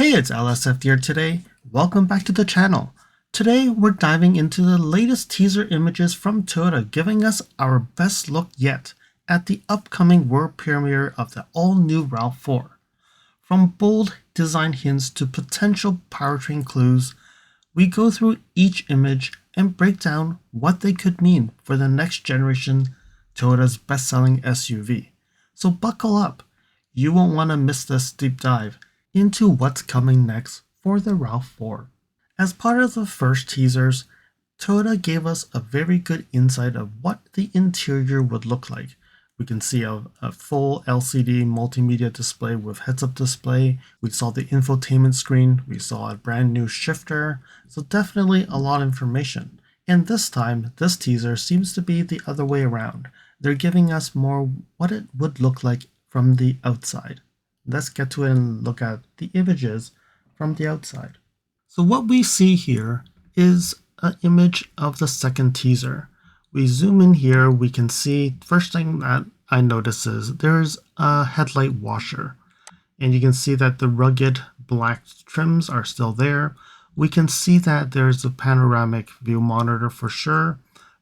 Hey, it's LSF here today. Welcome back to the channel. Today we're diving into the latest teaser images from Toyota, giving us our best look yet at the upcoming world premiere of the all-new RAV4. From bold design hints to potential powertrain clues, we go through each image and break down what they could mean for the next generation Toyota's best-selling SUV. So buckle up. You won't want to miss this deep dive into what's coming next for the RAV4. As part of the first teasers, Toyota gave us a very good insight of what the interior would look like. We can see a full LCD multimedia display with heads-up display. We saw the infotainment screen. We saw a brand new shifter. So definitely a lot of information. And this time, this teaser seems to be the other way around. They're giving us more what it would look like from the outside. Let's get to it and look at the images from the outside. So what we see here is an image of the second teaser. We zoom in here, we can see, first thing that I notice is there's a headlight washer. And you can see that the rugged black trims are still there. We can see that there's a panoramic view monitor for sure.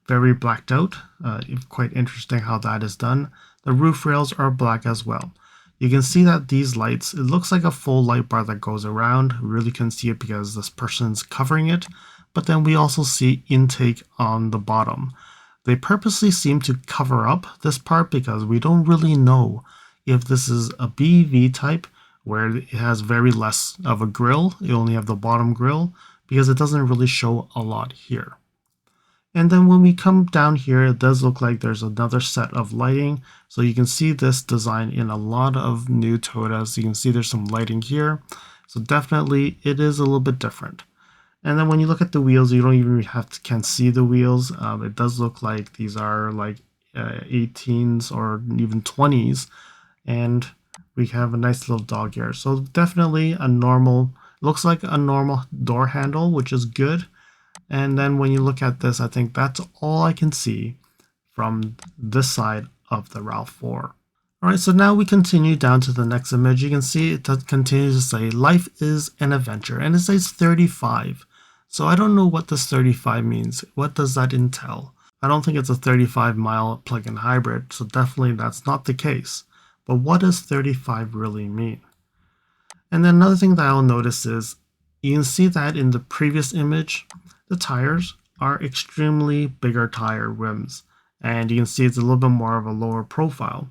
Very blacked out. Quite interesting how that is done. The roof rails are black as well. You can see that these lights, it looks like a full light bar that goes around. You really can see it because this person's covering it. But then we also see intake on the bottom. They purposely seem to cover up this part because we don't really know if this is a BEV type where it has very less of a grille. You only have the bottom grille because it doesn't really show a lot here. And then when we come down here, it does look like there's another set of lighting. So you can see this design in a lot of new Toyotas. You can see there's some lighting here. So definitely it is a little bit different. And then when you look at the wheels, you don't even can see the wheels. It does look like these are like 18s or even 20s. And we have a nice little dog here. So definitely a normal, looks like a normal door handle, which is good. And then when you look at this, I think that's all I can see from this side of the RAV4. Alright, so now we continue down to the next image. You can see it continues to say, life is an adventure, and it says 35. So I don't know what this 35 means. What does that entail? I don't think it's a 35-mile plug-in hybrid, so definitely that's not the case. But what does 35 really mean? And then another thing that I'll notice is, you can see that in the previous image, the tires are extremely bigger tire rims, and you can see it's a little bit more of a lower profile.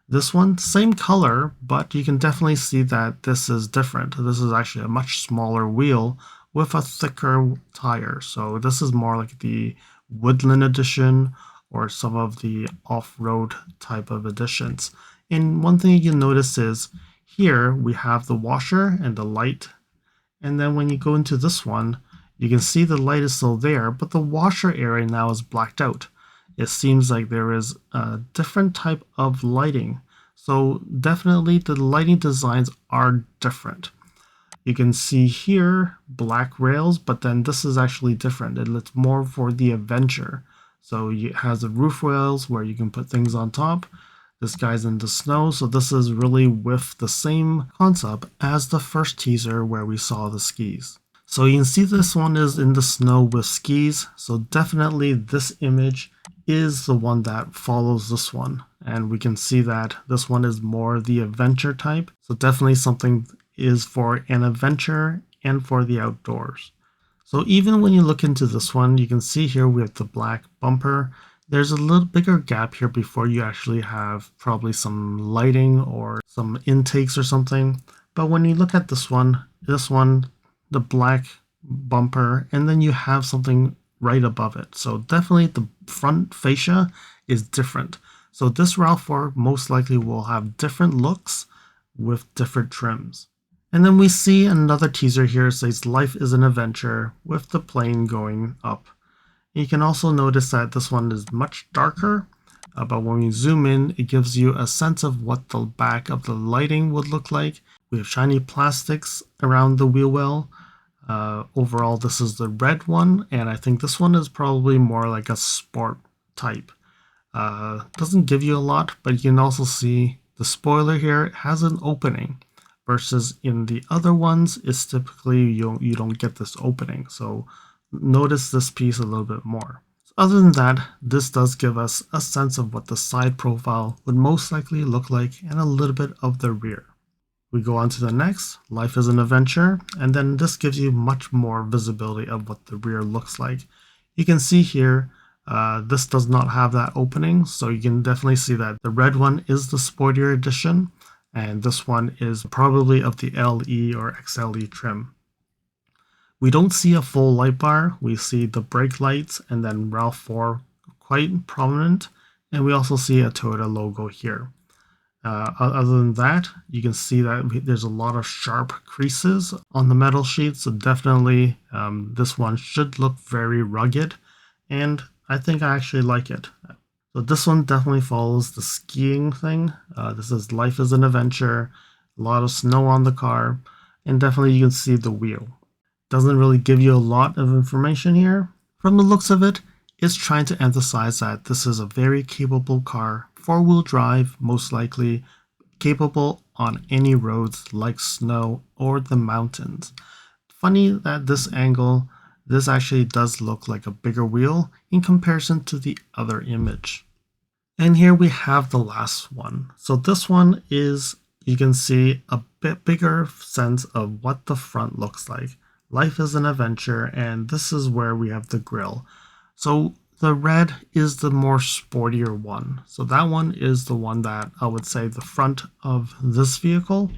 This one, same color, but you can definitely see that this is different. This is actually a much smaller wheel with a thicker tire. So this is more like the Woodland edition or some of the off-road type of editions. And one thing you'll notice is here we have the washer and the light. And then when you go into this one, you can see the light is still there, but the washer area now is blacked out. It seems like there is a different type of lighting. So definitely the lighting designs are different. You can see here black rails, but then this is actually different. It's more for the adventure. So it has the roof rails where you can put things on top. This guy's in the snow, so this is really with the same concept as the first teaser where we saw the skis. So you can see this one is in the snow with skis, so definitely this image is the one that follows this one. And we can see that this one is more the adventure type, so definitely something is for an adventure and for the outdoors. So even when you look into this one, you can see here we have the black bumper. There's a little bigger gap here before you actually have probably some lighting or some intakes or something. But when you look at this one, the black bumper, and then you have something right above it. So definitely the front fascia is different. So this RAV4 most likely will have different looks with different trims. And then we see another teaser here. It says life is an adventure with the plane going up. You can also notice that this one is much darker, but when we zoom in, it gives you a sense of what the back of the lighting would look like. We have shiny plastics around the wheel well. Overall, this is the red one, and I think this one is probably more like a sport type. Doesn't give you a lot, but you can also see the spoiler here has an opening versus in the other ones, it's typically you don't get this opening. So notice this piece a little bit more. Other than that, this does give us a sense of what the side profile would most likely look like and a little bit of the rear. We go on to the next, Life is an Adventure, and then this gives you much more visibility of what the rear looks like. You can see here, this does not have that opening, so you can definitely see that the red one is the sportier edition, and this one is probably of the LE or XLE trim. We don't see a full light bar, we see the brake lights and then RAV4 quite prominent, and we also see a Toyota logo here. Other than that, you can see that there's a lot of sharp creases on the metal sheet, so definitely this one should look very rugged, and I think I actually like it. So this one definitely follows the skiing thing. This is Life is an Adventure, a lot of snow on the car, and definitely you can see the wheel. Doesn't really give you a lot of information here. From the looks of it, it's trying to emphasize that this is a very capable car, 4-wheel drive, most likely, capable on any roads like snow or the mountains. Funny that this angle, this actually does look like a bigger wheel in comparison to the other image. And here we have the last one. So this one is, you can see a bit bigger sense of what the front looks like. Life is an Adventure, and this is where we have the grille. So the red is the more sportier one. So that one is the one that I would say the front of this vehicle.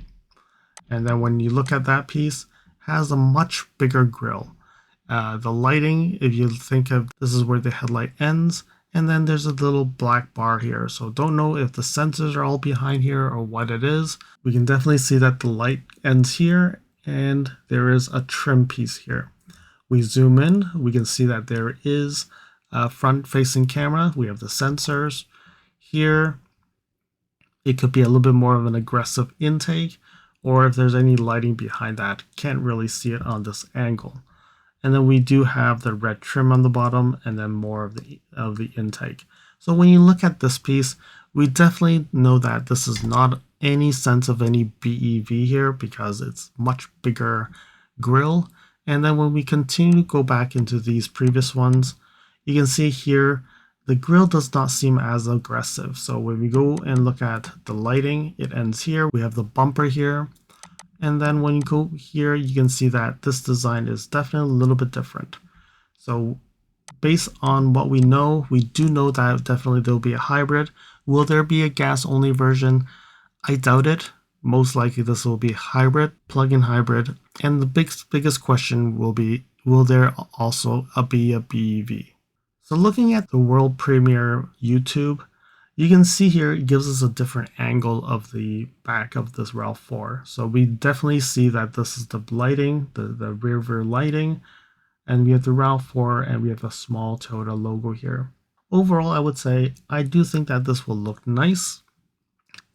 And then when you look at that piece, has a much bigger grille. The lighting, if you think of, this is where the headlight ends, and then there's a little black bar here. So don't know if the sensors are all behind here or what it is. We can definitely see that the light ends here, and there is a trim piece here. We zoom in, we can see that there is a front-facing camera. We have the sensors here. It could be a little bit more of an aggressive intake, or if there's any lighting behind that, can't really see it on this angle. And then we do have the red trim on the bottom, and then more of the intake. So when you look at this piece, we definitely know that this is not any sense of any BEV here because it's much bigger grille. And then when we continue to go back into these previous ones, you can see here the grille does not seem as aggressive. So when we go and look at the lighting, it ends here. We have the bumper here. And then when you go here, you can see that this design is definitely a little bit different. So based on what we know, we do know that definitely there'll be a hybrid. Will there be a gas-only version? I doubt it. Most likely this will be hybrid, plug-in hybrid. And the biggest question will be, will there also be a BEV? So looking at the world premiere YouTube, you can see here it gives us a different angle of the back of this RAV4. So we definitely see that this is the lighting, the rear lighting, and we have the RAV4 and we have a small Toyota logo here. Overall, I would say I do think that this will look nice.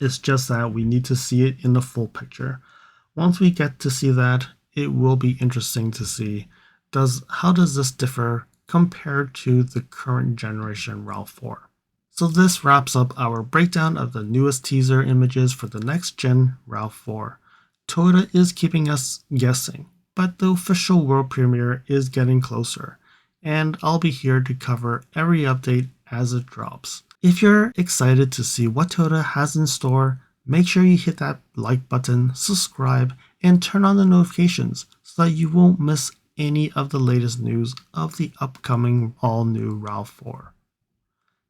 It's just that we need to see it in the full picture. Once we get to see that, it will be interesting to see how does this differ compared to the current generation RAV4. So this wraps up our breakdown of the newest teaser images for the next gen RAV4. Toyota is keeping us guessing, but the official world premiere is getting closer, and I'll be here to cover every update as it drops. If you're excited to see what Toyota has in store, make sure you hit that like button, subscribe, and turn on the notifications so that you won't miss any of the latest news of the upcoming all-new RAV4.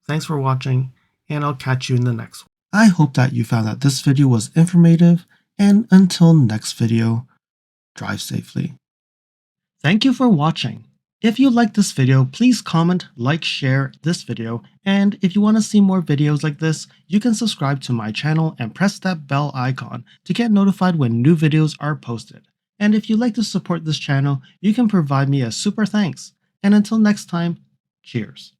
Thanks for watching, and I'll catch you in the next one. I hope that you found that this video was informative, and until next video, drive safely. Thank you for watching. If you liked this video, please comment, like, share this video, and if you want to see more videos like this, you can subscribe to my channel and press that bell icon to get notified when new videos are posted. And if you'd like to support this channel, you can provide me a super thanks. And until next time, cheers.